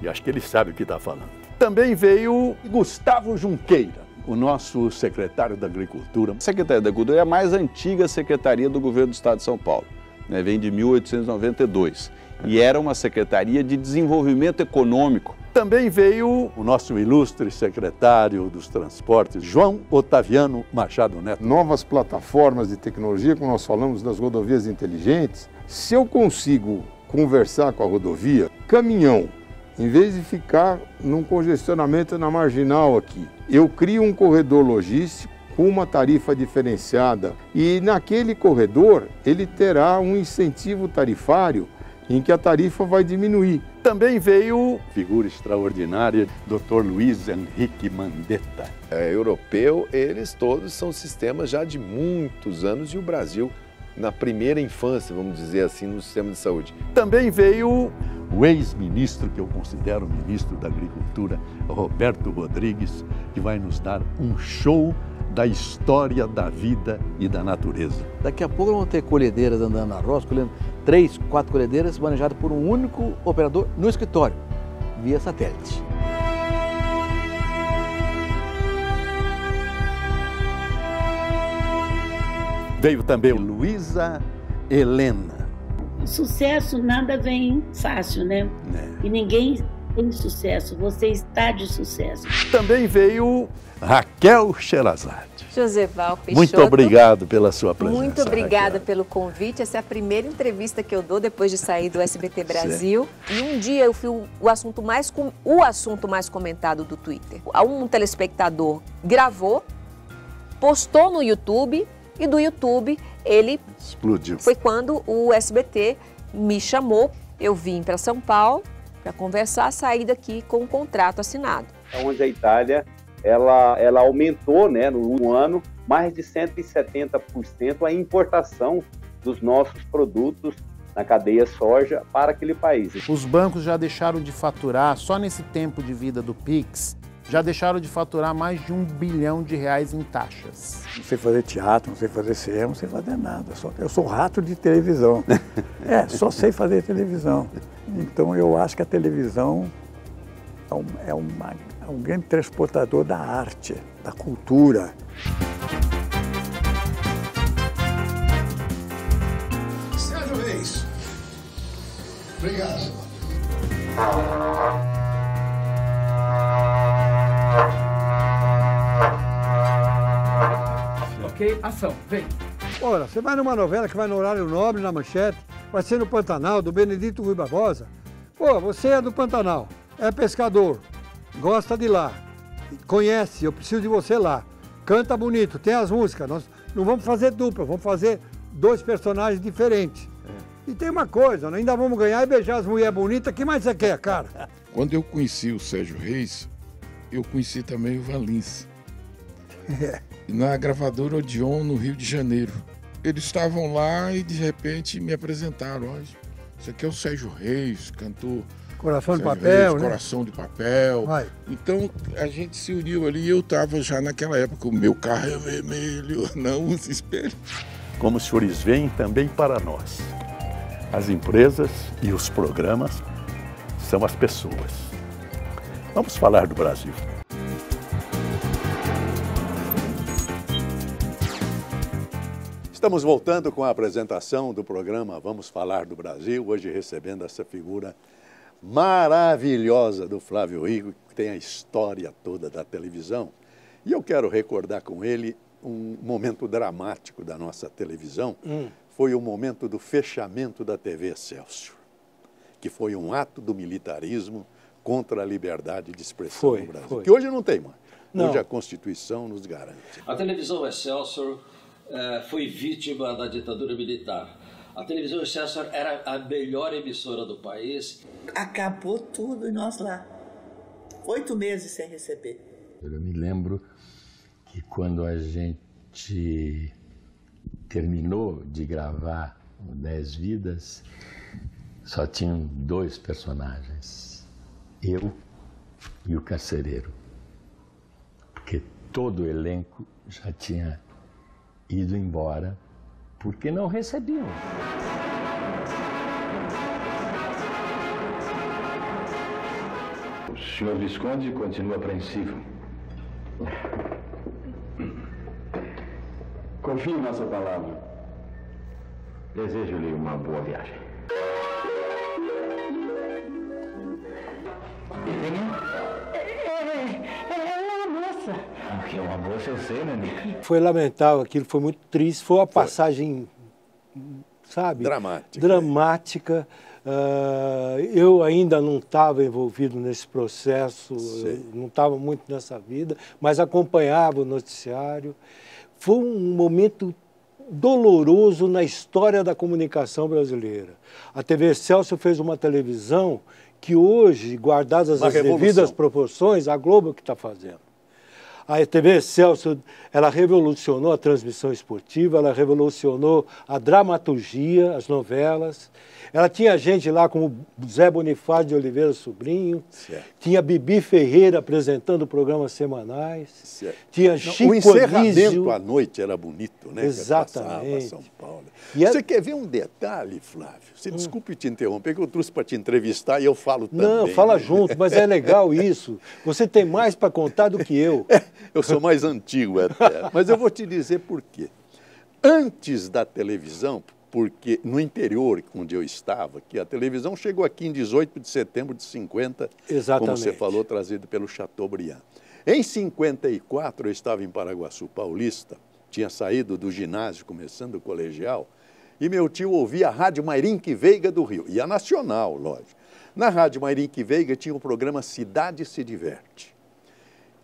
E acho que ele sabe o que está falando. Também veio Gustavo Junqueira, o nosso secretário da Agricultura. A Secretaria da Agricultura é a mais antiga secretaria do governo do Estado de São Paulo, né? Vem de 1892 e era uma secretaria de desenvolvimento econômico. Também veio o nosso ilustre secretário dos Transportes, João Otaviano Machado Neto. Novas plataformas de tecnologia, como nós falamos das rodovias inteligentes, se eu consigo conversar com a rodovia, caminhão, em vez de ficar num congestionamento na marginal aqui, eu crio um corredor logístico com uma tarifa diferenciada e naquele corredor ele terá um incentivo tarifário em que a tarifa vai diminuir. Também veio figura extraordinária, Dr. Luiz Henrique Mandetta. Europeu, eles todos são sistemas já de muitos anos e o Brasil na primeira infância, vamos dizer assim, no sistema de saúde. Também veio o ex-ministro, que eu considero ministro da Agricultura, Roberto Rodrigues, que vai nos dar um show da história da vida e da natureza. Daqui a pouco vamos ter colhedeiras andando na roça, colhendo 3, 4 colhedeiras manejadas por um único operador no escritório, via satélite. Veio também Luísa Helena. O sucesso nada vem fácil, né? E ninguém tem sucesso, você está de sucesso. Também veio Raquel Sherazade. Joseval Peixoto. Muito obrigado pela sua presença. Muito obrigada Raquel. pelo convite. Essa é a primeira entrevista que eu dou depois de sair do SBT Brasil. E um dia eu fui o assunto mais comentado do Twitter. Um telespectador gravou, postou no YouTube e do YouTube ele explodiu. Foi quando o SBT me chamou. Eu vim para São Paulo para conversar, sair daqui com um contrato assinado. Onde a Itália ela aumentou, né, no ano, mais de 170% a importação dos nossos produtos na cadeia soja para aquele país. Os bancos já deixaram de faturar, só nesse tempo de vida do Pix, já deixaram de faturar mais de R$1 bilhão em taxas. Não sei fazer teatro, não sei fazer cinema, não sei fazer nada. Eu sou rato de televisão. Só sei fazer televisão. Então eu acho que a televisão é um grande transportador da arte, da cultura. Sérgio Reis. Obrigado. Ok, ação, vem. Ora, você vai numa novela que vai no horário nobre, na Manchete, vai ser no Pantanal, do Benedito Rui Barbosa. Pô, você é do Pantanal, é pescador, gosta de lá, conhece, eu preciso de você lá. Canta bonito, tem as músicas, nós não vamos fazer dupla, vamos fazer 2 personagens diferentes. E tem uma coisa, nós ainda vamos ganhar e beijar as mulheres bonitas, o que mais você quer, cara? Quando eu conheci o Sérgio Reis, eu conheci também o Van Lins. Na gravadora Odeon, no Rio de Janeiro. Eles estavam lá e de repente me apresentaram. Olha, isso aqui é o Sérgio Reis, cantor Coração de Sérgio Papel, Reis, né? Coração de Papel. Vai. Então a gente se uniu ali e eu estava já naquela época, o meu carro é vermelho, não usa espelho. Como os senhores veem também para nós, as empresas e os programas são as pessoas. Vamos falar do Brasil. Estamos voltando com a apresentação do programa Vamos Falar do Brasil, hoje recebendo essa figura maravilhosa do Flávio Rico, que tem a história toda da televisão. E eu quero recordar com ele um momento dramático da nossa televisão, foi o momento do fechamento da TV Excelsior, que foi um ato do militarismo contra a liberdade de expressão no Brasil, que hoje não tem mais. Hoje a Constituição nos garante. A televisão Excelsior foi vítima da ditadura militar. A televisão Excelsior era a melhor emissora do país. Acabou tudo e nós lá. 8 meses sem receber. Eu me lembro que quando a gente terminou de gravar o 10 Vidas, só tinham 2 personagens, eu e o carcereiro, porque todo o elenco já tinha ido embora porque não recebiam. O senhor Visconde continua apreensivo. Confie em nossa palavra. Desejo-lhe uma boa viagem. É uma moça. O que é uma moça, eu sei, né, Nica? Foi lamentável aquilo, foi muito triste. Foi uma passagem, sabe? Dramática. Eu ainda não estava envolvido nesse processo, não estava muito nessa vida, mas acompanhava o noticiário. Foi um momento doloroso na história da comunicação brasileira. A TV Excelsior fez uma televisão que hoje, guardadas as devidas proporções, a Globo que está fazendo. A TV Excelsior, ela revolucionou a transmissão esportiva, ela revolucionou a dramaturgia, as novelas. Ela tinha gente lá como Zé Bonifácio de Oliveira Sobrinho, tinha Bibi Ferreira apresentando programas semanais, tinha Chico Anísio. O encerramento à noite era bonito, né? Exatamente. São Paulo. Você quer ver um detalhe, Flávio? Você desculpe te interromper, que eu trouxe para te entrevistar e eu falo também. Não, fala junto, mas é legal isso. Você tem mais para contar do que eu. Eu sou mais antigo até, mas eu vou te dizer por quê. Antes da televisão, porque no interior onde eu estava, que a televisão chegou aqui em 18 de setembro de 50, como você falou, trazido pelo Chateaubriand. Em 54, eu estava em Paraguaçu Paulista, tinha saído do ginásio, começando o colegial, e meu tio ouvia a Rádio Mairinque Veiga do Rio, e a Nacional, lógico. Na Rádio Mairinque Veiga tinha o programa Cidade se Diverte,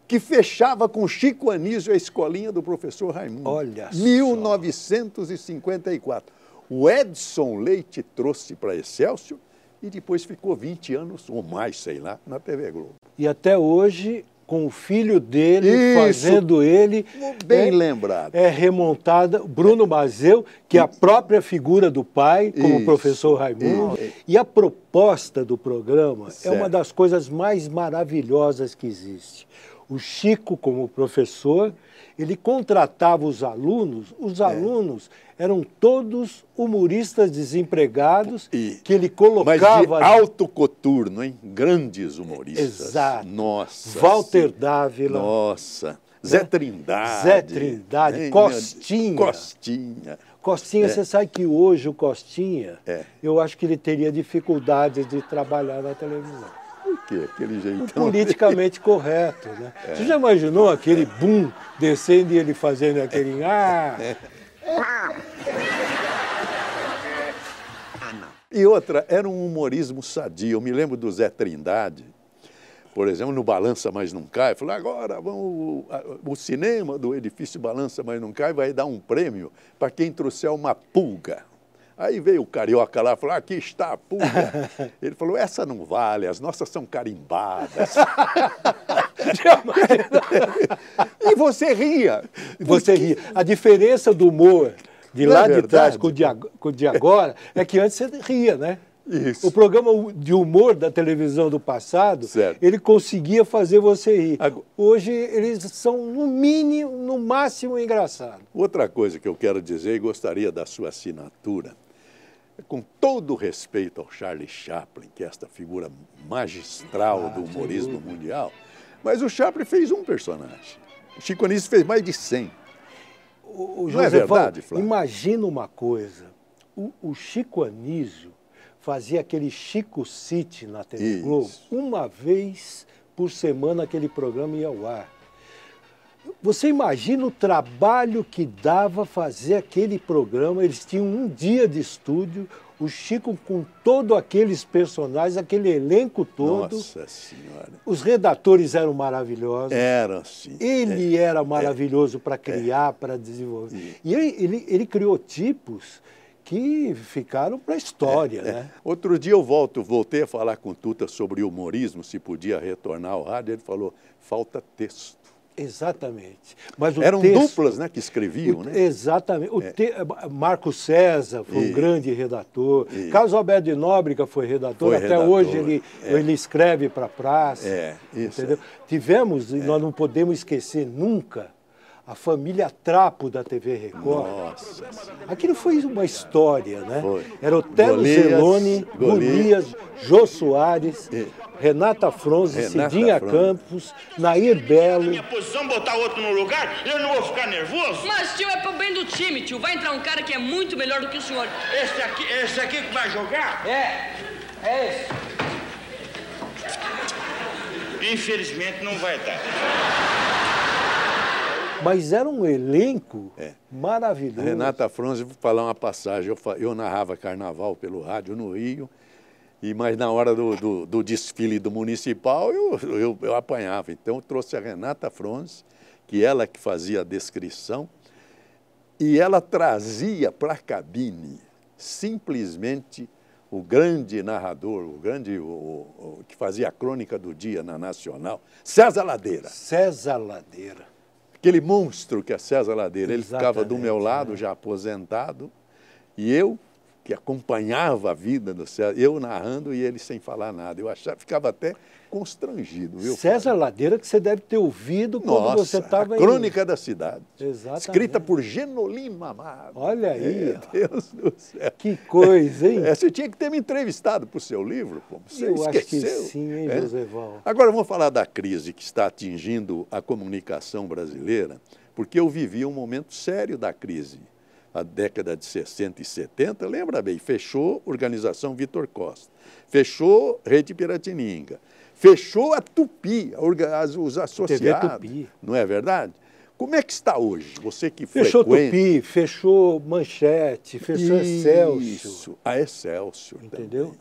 que fechava com Chico Anísio, a escolinha do professor Raimundo. Olha só. 1954. O Edson Leite trouxe para Excelsior e depois ficou 20 anos, ou mais, sei lá, na TV Globo. E até hoje, com o filho dele, fazendo ele... Bem lembrado. É remontada, Bruno Mazeu, que é a própria figura do pai, como o professor Raimundo. E a proposta do programa é uma das coisas mais maravilhosas que existe. O Chico, como professor, ele contratava os alunos eram todos humoristas desempregados que ele colocava... Mas de alto coturno, hein? Grandes humoristas. Exato. Nossa. Walter Dávila. Nossa. Zé Trindade. Zé Trindade. Costinha. Costinha, você sabe que hoje o Costinha, eu acho que ele teria dificuldades de trabalhar na televisão. Por quê? Aquele jeitão. Politicamente correto, né? Você já imaginou aquele boom descendo e ele fazendo aquele... E outra, era um humorismo sadio. Eu me lembro do Zé Trindade, por exemplo, no Balança Mas Não Cai. Falou, agora vamos, o cinema do edifício Balança Mas Não Cai vai dar um prêmio para quem trouxer uma pulga. Aí veio o carioca lá e falou, aqui está a pulga. Ele falou, essa não vale, as nossas são carimbadas. E você ria. Você ria. A diferença do humor de lá de trás com o de agora é que antes você ria, né? Isso. O programa de humor da televisão do passado, ele conseguia fazer você rir. Hoje eles são, no mínimo, no máximo, engraçados. Outra coisa que eu quero dizer e gostaria da sua assinatura, com todo o respeito ao Charlie Chaplin, que é esta figura magistral do humorismo mundial, mas o Chaplin fez um personagem. O Chico Anísio fez mais de 100. Não é verdade, Flávio? Imagina uma coisa, o Chico Anísio fazia aquele Chico City na TV Globo, uma vez por semana aquele programa ia ao ar. Você imagina o trabalho que dava fazer aquele programa, eles tinham um dia de estúdio, o Chico com todos aqueles personagens, aquele elenco todo. Nossa Senhora. Os redatores eram maravilhosos. Eram, sim. Ele era maravilhoso para criar, para desenvolver. E ele criou tipos que ficaram para a história, né? Outro dia eu voltei a falar com o Tuta sobre humorismo, se podia retornar ao rádio, ele falou, falta texto. Exatamente. Mas o Eram texto, duplas, né, que escreviam, né? Exatamente. Marco César foi um grande redator. Carlos Alberto de Nóbrega foi redator. Até hoje ele escreve para a praça. Entendeu? Tivemos, e nós não podemos esquecer nunca, a família Trapo da TV Record. Nossa. Aquilo foi uma história, né? Foi. Era Otelo Zeloni, Golias, Jô Soares, Renata Fronze, Cidinha Campos, Nair Belo. Minha posição, botar outro no lugar, eu não vou ficar nervoso? Mas, tio, é pro bem do time, tio. Vai entrar um cara que é muito melhor do que o senhor. Esse aqui que vai jogar? É esse. Infelizmente não vai dar. Mas era um elenco maravilhoso. Renata Fronze, vou falar uma passagem, eu narrava carnaval pelo rádio no Rio, mas na hora do desfile do municipal eu apanhava. Então eu trouxe a Renata Fronze, que ela que fazia a descrição, e ela trazia para a cabine simplesmente o grande narrador, o que fazia a crônica do dia na Nacional, César Ladeira. César Ladeira. Aquele monstro que é César Ladeira, ele ficava do meu lado, já aposentado, e eu, que acompanhava a vida do César, eu narrando e ele sem falar nada. Eu ficava até constrangido. Viu, César Ladeira, que você deve ter ouvido quando você estava a Crônica da Cidade. Exatamente. Escrita por Genolino Amado. Olha aí. Deus do céu. Que coisa, hein? Você tinha que ter me entrevistado para o seu livro, pô. Você esqueceu. Acho que sim, hein, Joseval? Agora vamos falar da crise que está atingindo a comunicação brasileira, porque eu vivi um momento sério da crise. A década de 60 e 70, lembra bem, fechou a Organização Vitor Costa, fechou Rede Piratininga, fechou a Tupi, os associados, Tupi. Não é verdade? Como é que está hoje? Você que fechou frequenta... Tupi, fechou Manchete, fechou Excelsior. Isso, a Excelsior. Entendeu?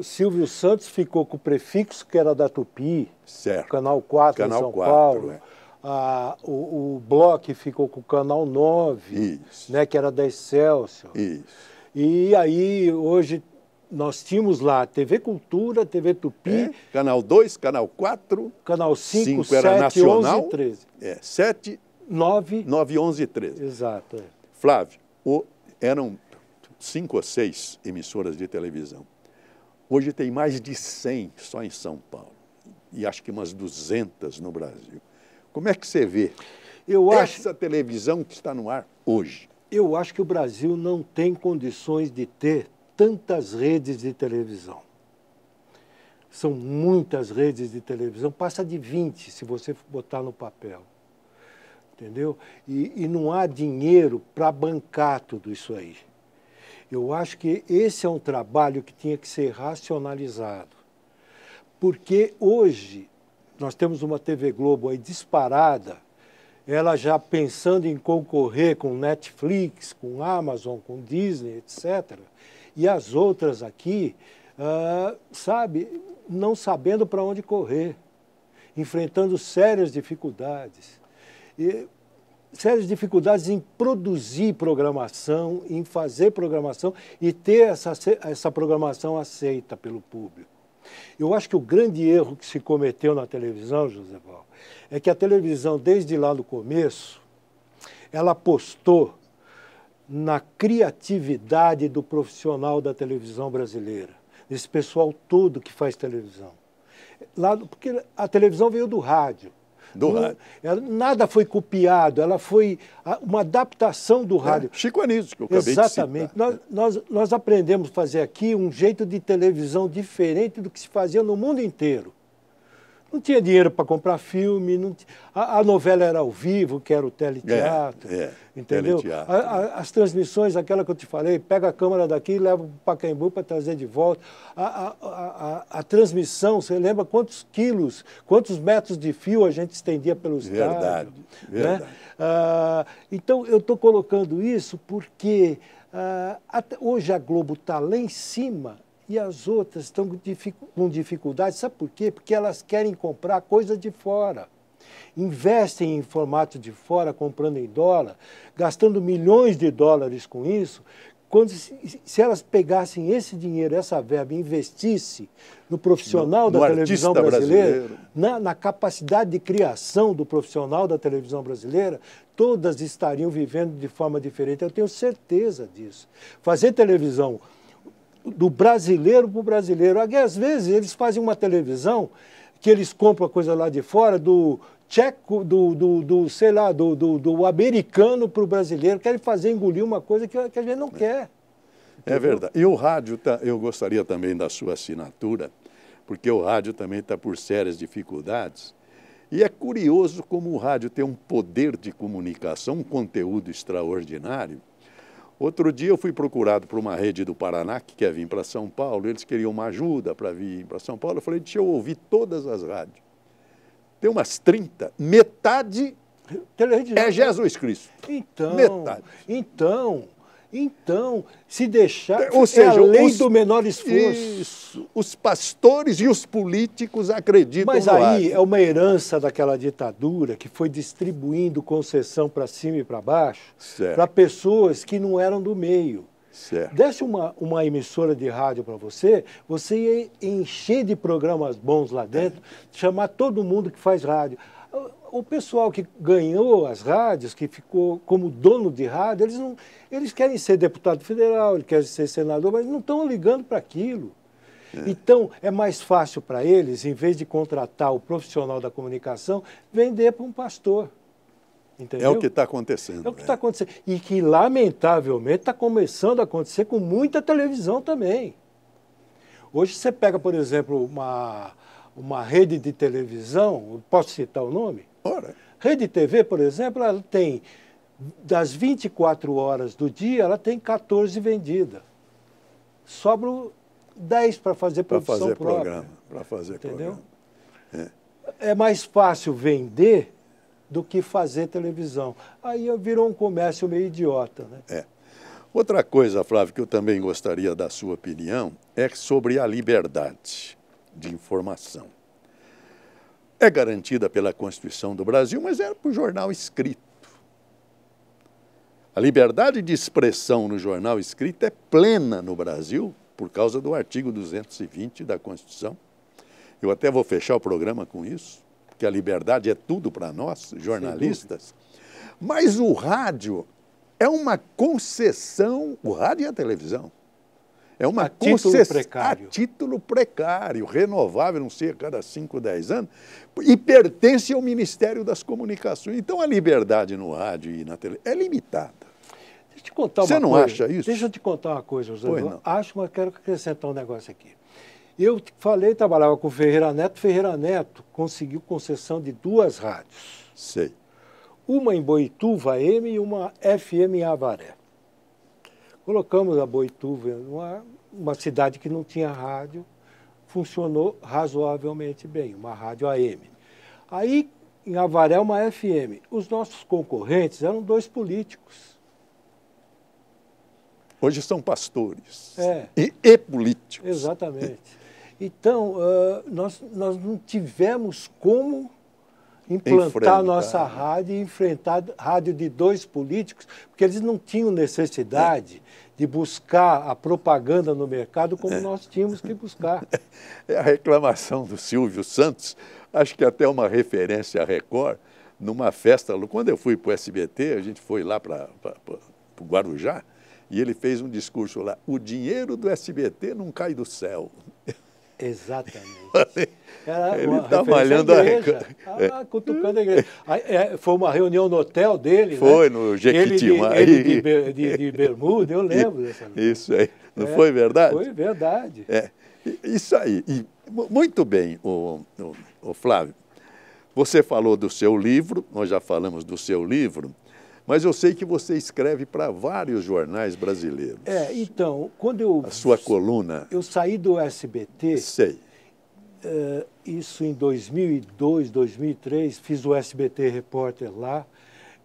Silvio Santos ficou com o prefixo que era da Tupi, certo. Canal 4 em São Paulo. O Bloco ficou com o Canal 9, né, que era da Excelsior. Isso. E aí, hoje, nós tínhamos lá TV Cultura, TV Tupi. Canal 2, Canal 4. Canal 5, 7, era nacional, 11 e 13. 7, 9, 11 e 13. Exato. Flávio, eram 5 ou 6 emissoras de televisão. Hoje tem mais de 100 só em São Paulo. E acho que umas 200 no Brasil. Como é que você vê essa televisão que está no ar hoje? Eu acho que o Brasil não tem condições de ter tantas redes de televisão. São muitas redes de televisão, passa de 20 se você botar no papel. Entendeu? E não há dinheiro para bancar tudo isso aí. Eu acho que esse é um trabalho que tinha que ser racionalizado. Porque hoje nós temos uma TV Globo aí disparada, ela já pensando em concorrer com Netflix, com Amazon, com Disney, etc. E as outras aqui, sabe, não sabendo para onde correr, enfrentando sérias dificuldades. Sérias dificuldades em produzir programação, em fazer programação e ter essa programação aceita pelo público. Eu acho que o grande erro que se cometeu na televisão, Joseval, é que a televisão, desde lá no começo, ela apostou na criatividade do profissional da televisão brasileira, desse pessoal todo que faz televisão. Porque a televisão veio do rádio. Nada foi copiado, ela foi uma adaptação do rádio. Chico Anísio, que eu acabei Exatamente. de citar. Nós aprendemos a fazer aqui um jeito de televisão diferente do que se fazia no mundo inteiro. Não tinha dinheiro para comprar filme, a novela era ao vivo, que era o teleteatro, entendeu? Teleteatro. As transmissões, aquela que eu te falei, pega a câmera daqui e leva para o Pacaembu para trazer de volta. A transmissão, você lembra quantos quilos, quantos metros de fio a gente estendia pelo estádio? Verdade. Né? Então, eu estou colocando isso porque hoje a Globo está lá em cima e as outras estão com dificuldade. Sabe por quê? Porque elas querem comprar coisa de fora. Investem em formato de fora, comprando em dólar, gastando milhões de dólares com isso, se elas pegassem esse dinheiro, essa verba, e investissem no profissional da televisão brasileira, na capacidade de criação do profissional da televisão brasileira, todas estariam vivendo de forma diferente. Eu tenho certeza disso. Fazer televisão do brasileiro para o brasileiro. Às vezes eles fazem uma televisão que eles compram a coisa lá de fora, do tcheco, sei lá, do americano para o brasileiro, querem fazer engolir uma coisa que a gente não quer. É verdade. E o rádio, eu gostaria também da sua assinatura, porque o rádio também está por sérias dificuldades. E é curioso como o rádio tem um poder de comunicação, um conteúdo extraordinário. Outro dia eu fui procurado por uma rede do Paraná que quer vir para São Paulo, eles queriam uma ajuda para vir para São Paulo. Eu falei, deixa eu ouvir todas as rádios. Tem umas 30, metade é Jesus Cristo. Então, metade. Então, se deixar, ou seja, é a lei do menor esforço. Isso, os pastores e os políticos acreditam Mas no aí rádio. é uma herança daquela ditadura que foi distribuindo concessão para cima e para baixo para pessoas que não eram do meio. Certo. Desse uma emissora de rádio para você ia encher de programas bons lá dentro, chamar todo mundo que faz rádio. O pessoal que ganhou as rádios, que ficou como dono de rádio, eles querem ser deputado federal, eles querem ser senador, mas não estão ligando para aquilo. Então, é mais fácil para eles, em vez de contratar o profissional da comunicação, vender para um pastor. Entendeu? É o que está acontecendo. É o que está acontecendo. E que, lamentavelmente, está começando a acontecer com muita televisão também. Hoje você pega, por exemplo, uma rede de televisão, posso citar o nome? Ora. Rede TV, por exemplo, ela tem, das 24 horas do dia, ela tem 14 vendidas. Sobram 10 para fazer produção própria. Para fazer entendeu? Programa. É mais fácil vender do que fazer televisão. Aí virou um comércio meio idiota, né? Outra coisa, Flávio, que eu também gostaria da sua opinião, é sobre a liberdade de informação. É garantida pela Constituição do Brasil, mas é para o jornal escrito. A liberdade de expressão no jornal escrito é plena no Brasil, por causa do artigo 220 da Constituição. Eu até vou fechar o programa com isso, porque a liberdade é tudo para nós, jornalistas. Mas o rádio é uma concessão, o rádio e a televisão. É uma concessão a título precário, renovável, não sei, a cada 5, 10 anos, e pertence ao Ministério das Comunicações. Então, a liberdade no rádio e na televisão é limitada. Deixa eu te contar uma coisa. Você não acha isso? Deixa eu te contar uma coisa, José. Pois não. Acho, mas quero acrescentar um negócio aqui. Eu trabalhava com o Ferreira Neto conseguiu concessão de 2 rádios. Sei. Uma em Boituva, AM, e uma FM em Avaré. Colocamos a Boituva uma cidade que não tinha rádio, funcionou razoavelmente bem, uma rádio AM. Aí, em Avaré, uma FM. Os nossos concorrentes eram 2 políticos. Hoje são pastores e políticos. Exatamente. Então, nós não tivemos como implantar nossa rádio e enfrentar a rádio de 2 políticos, porque eles não tinham necessidade de buscar a propaganda no mercado como nós tínhamos que buscar. É a reclamação do Silvio Santos, acho que até uma referência à Record, numa festa, quando eu fui para o SBT, a gente foi lá para o Guarujá, e ele fez um discurso lá, o dinheiro do SBT não cai do céu. Exatamente. Ele está malhando a Record. Cutucando a igreja. Foi uma reunião no hotel dele, foi, né? no Jequitimá. Ele de bermuda, eu lembro dessa vez. Isso aí. Não foi verdade? Foi verdade. Isso aí. E, muito bem, o Flávio. Você falou do seu livro, nós já falamos do seu livro, mas eu sei que você escreve para vários jornais brasileiros. Então, quando eu... A sua coluna... Eu saí do SBT... Sei. Isso em 2002, 2003, fiz o SBT Repórter lá.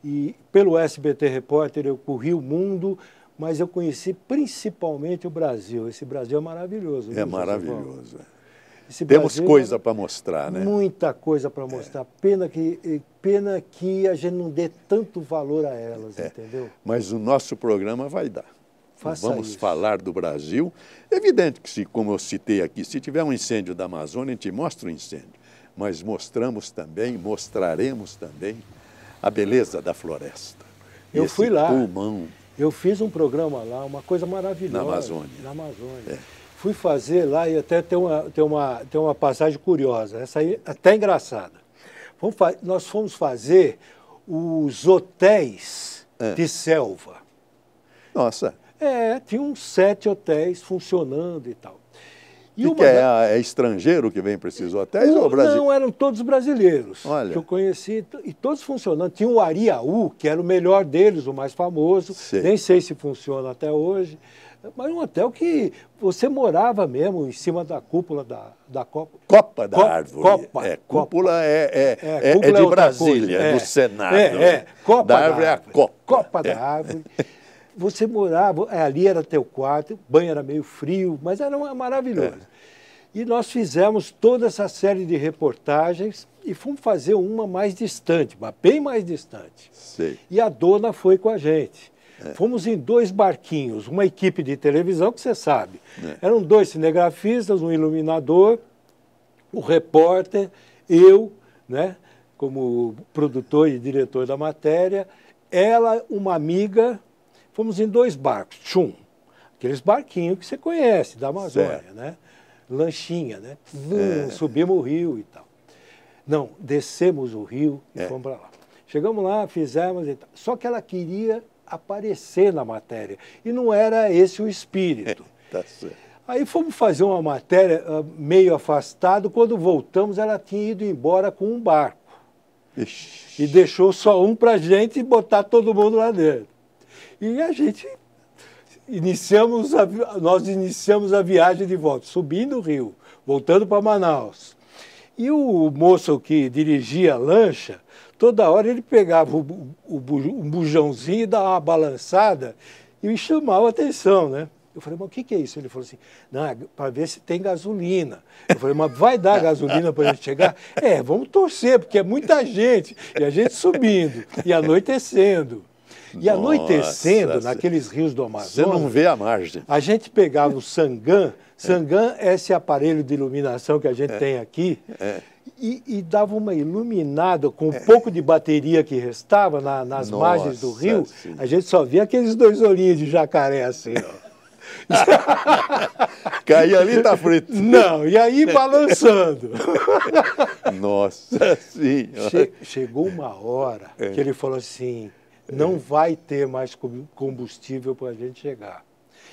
E pelo SBT Repórter eu corri o mundo, mas eu conheci principalmente o Brasil. Esse Brasil é maravilhoso. É maravilhoso. Temos coisa para mostrar, né? Muita coisa para mostrar. Pena que a gente não dê tanto valor a elas, entendeu? Mas o nosso programa vai dar. vamos falar do Brasil. É evidente que, como eu citei aqui, se tiver um incêndio da Amazônia, a gente mostra o incêndio. Mas mostraremos também a beleza da floresta. Eu fui lá. Pulmão. Eu fiz um programa lá, uma coisa maravilhosa. Na Amazônia. Na Amazônia. Fui fazer lá e até tem uma passagem curiosa, essa aí até engraçada. Nós fomos fazer os hotéis de selva. Nossa. Tinha uns 7 hotéis funcionando e tal. E é estrangeiro que vem para esses hotéis ou Brasil? Não, eram todos brasileiros. Olha. Que eu conheci, e todos funcionando. Tinha o Ariaú, que era o melhor deles, o mais famoso. Nem sei se funciona até hoje. Mas um hotel que você morava mesmo em cima da cúpula da Copa. Copa da Árvore. Cúpula é de Brasília, do Senado. Copa da Árvore é a Copa. Copa da Árvore. Você morava, ali era teu quarto, o banho era meio frio, mas era maravilhoso. E nós fizemos toda essa série de reportagens e fomos fazer uma mais distante, bem mais distante. Sei. E a dona foi com a gente. Fomos em 2 barquinhos, uma equipe de televisão, que você sabe. Eram 2 cinegrafistas, um iluminador, o repórter, eu, né, como produtor e diretor da matéria, ela, uma amiga. Fomos em 2 barcos, aqueles barquinhos que você conhece, da Amazônia, né? Lanchinha, né? Subimos o rio e tal. Não, descemos o rio e fomos para lá. Chegamos lá, fizemos e tal. Só que ela queria aparecer na matéria. E não era esse o espírito. Tá certo. Aí fomos fazer uma matéria meio afastado. Quando voltamos, ela tinha ido embora com um barco. E deixou só um para a gente e botar todo mundo lá dentro. E a gente nós iniciamos a viagem de volta, subindo o rio, voltando para Manaus. E o moço que dirigia a lancha, toda hora ele pegava um bujãozinho e dava uma balançada e me chamava a atenção, né? Eu falei, mas o que é isso? Ele falou assim, não, é para ver se tem gasolina. Eu falei, mas vai dar gasolina para a gente chegar? Vamos torcer, porque é muita gente. E a gente subindo e anoitecendo. E anoitecendo, naqueles rios do Amazonas... Você não vê a margem. A gente pegava o Sangam. Sangam é esse aparelho de iluminação que a gente tem aqui. E dava uma iluminada com um pouco de bateria que restava nas margens do rio. Sim. A gente só via aqueles 2 olhinhos de jacaré assim, ó. Cair ali tá frito. Não, e aí balançando. Nossa Senhora. Chegou uma hora que ele falou assim... Não vai ter mais combustível para a gente chegar.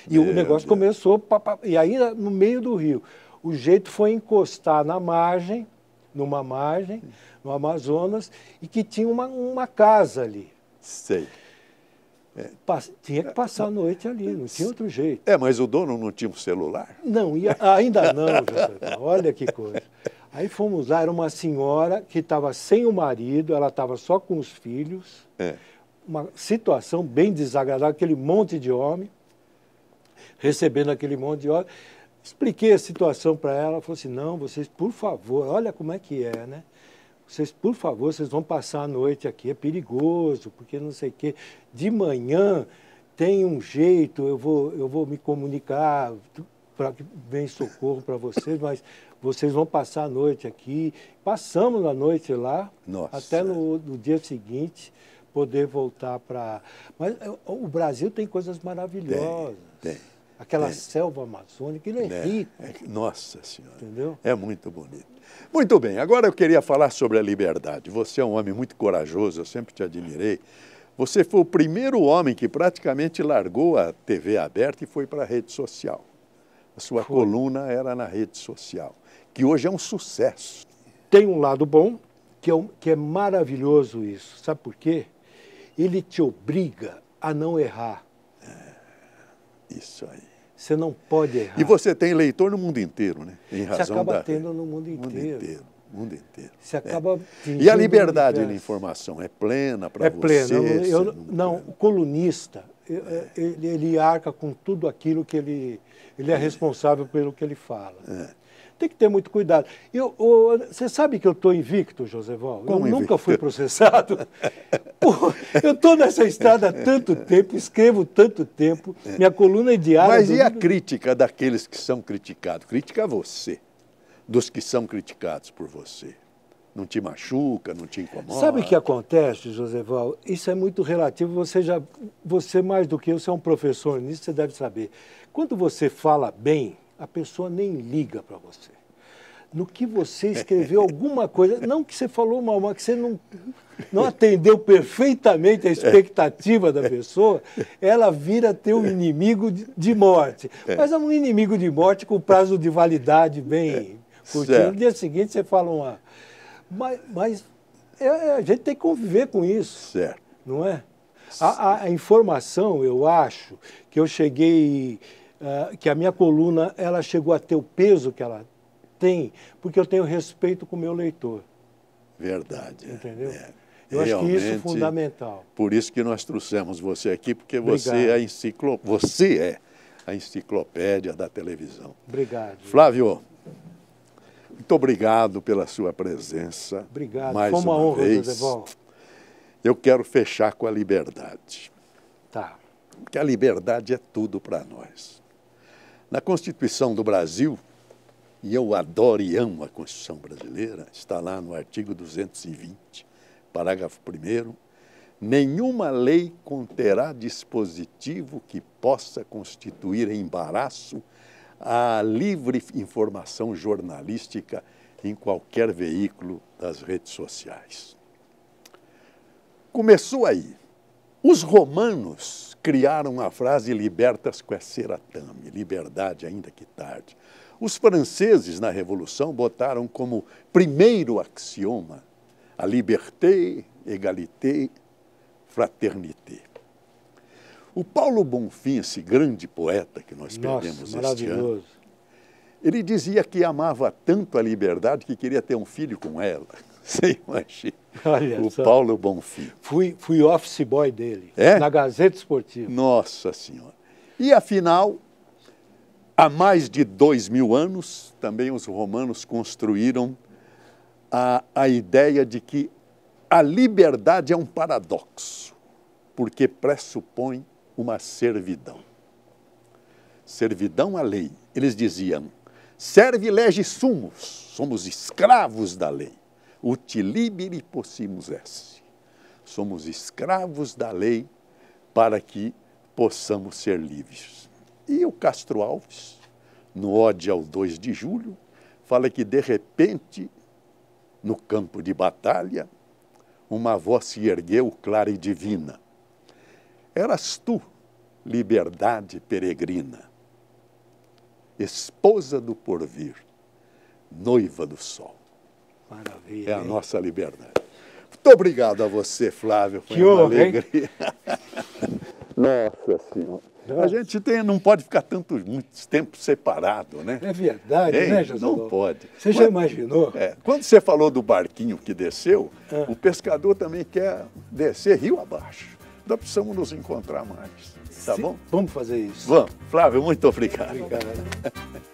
E o negócio começou, e aí no meio do rio. O jeito foi encostar numa margem, no Amazonas, e que tinha uma casa ali. Sei. Tinha que passar a noite ali, não tinha outro jeito. Mas o dono não tinha um celular? Não, ainda não, José. Olha que coisa. Aí fomos lá, era uma senhora que estava sem o marido, ela estava só com os filhos. Uma situação bem desagradável, aquele monte de homem, recebendo aquele monte de homem. Expliquei a situação para ela, ela falou assim, não, vocês, por favor, olha como é que é, né? Vocês, por favor, vocês vão passar a noite aqui, é perigoso, porque não sei o quê. De manhã tem um jeito, eu vou me comunicar para que venha socorro para vocês, mas vocês vão passar a noite aqui. Passamos a noite lá, até no dia seguinte, poder voltar para... Mas o Brasil tem coisas maravilhosas. Tem. Aquela selva amazônica, ele é rico. Nossa Senhora. Entendeu? É muito bonito. Muito bem, agora eu queria falar sobre a liberdade. Você é um homem muito corajoso, eu sempre te admirei. Você foi o primeiro homem que praticamente largou a TV aberta e foi para a rede social. A sua coluna era na rede social, que hoje é um sucesso. Tem um lado bom, que é maravilhoso isso. Sabe por quê? Ele te obriga a não errar. Isso aí. Você não pode errar. E você tem leitor no mundo inteiro, né? Em razão você acaba tendo no mundo inteiro. Mundo inteiro. Você acaba E a liberdade de informação é plena para você? É plena. Não, o colunista, ele arca com tudo aquilo que ele é responsável pelo que ele fala. Tem que ter muito cuidado. Você sabe que eu estou invicto, Joséval? Eu nunca fui processado. Pô, eu estou nessa estrada há tanto tempo, escrevo tanto tempo, minha coluna é diária... Mas e a crítica daqueles que são criticados? Critica você, dos que são criticados por você. Não te machuca, não te incomoda? Sabe o que acontece, Joséval? Isso é muito relativo. Você mais do que eu, você é um professor nisso, você deve saber. Quando você fala bem, a pessoa nem liga para você. No que você escreveu alguma coisa, não que você falou mal, mas que você não atendeu perfeitamente a expectativa da pessoa, ela vira teu inimigo de morte. Mas é um inimigo de morte com prazo de validade bem curtinho. No dia seguinte você fala uma... Mas a gente tem que conviver com isso, certo. Não é? A informação, eu acho, que eu cheguei, que a minha coluna, ela chegou a ter o peso que ela tem, porque eu tenho respeito com o meu leitor. Verdade. Entendeu? Eu acho que isso é fundamental. Por isso que nós trouxemos você aqui, porque você é a enciclopédia da televisão. Obrigado. Flávio, muito obrigado pela sua presença. Obrigado. Mais Foi uma honra, vez. Joséval. Eu quero fechar com a liberdade. Tá. Porque a liberdade é tudo para nós. Na Constituição do Brasil, e eu adoro e amo a Constituição brasileira, está lá no artigo 220, parágrafo 1º, nenhuma lei conterá dispositivo que possa constituir embaraço à livre informação jornalística em qualquer veículo das redes sociais. Começou aí. Os romanos criaram a frase libertas quaeseratame, liberdade ainda que tarde. Os franceses, na Revolução, botaram como primeiro axioma a liberté, égalité, fraternité. O Paulo Bonfim, esse grande poeta que nós perdemos este ano, ele dizia que amava tanto a liberdade que queria ter um filho com ela. Você imagina? Olha o só. Paulo Bonfim. Fui office boy dele, na Gazeta Esportiva. Nossa Senhora. E afinal, há mais de 2000 anos, também os romanos construíram a ideia de que a liberdade é um paradoxo, porque pressupõe uma servidão. Servidão à lei. Eles diziam, serve lege sumus, somos escravos da lei. Utilibiri possimus esse. Somos escravos da lei para que possamos ser livres. E o Castro Alves, no Ode ao 2 de julho, fala que, de repente, no campo de batalha, uma voz se ergueu clara e divina. Eras tu, liberdade peregrina, esposa do porvir, noiva do sol. Maravilha. É a nossa liberdade. Muito obrigado a você, Flávio. Foi uma alegria. Nossa Senhora. A gente não pode ficar muito tempo separado, né? É verdade, né, José? Não pode. Você já imaginou? Quando você falou do barquinho que desceu, o pescador também quer descer rio abaixo. Nós precisamos nos encontrar mais. Tá bom? Vamos fazer isso. Vamos. Flávio, muito obrigado. Obrigado.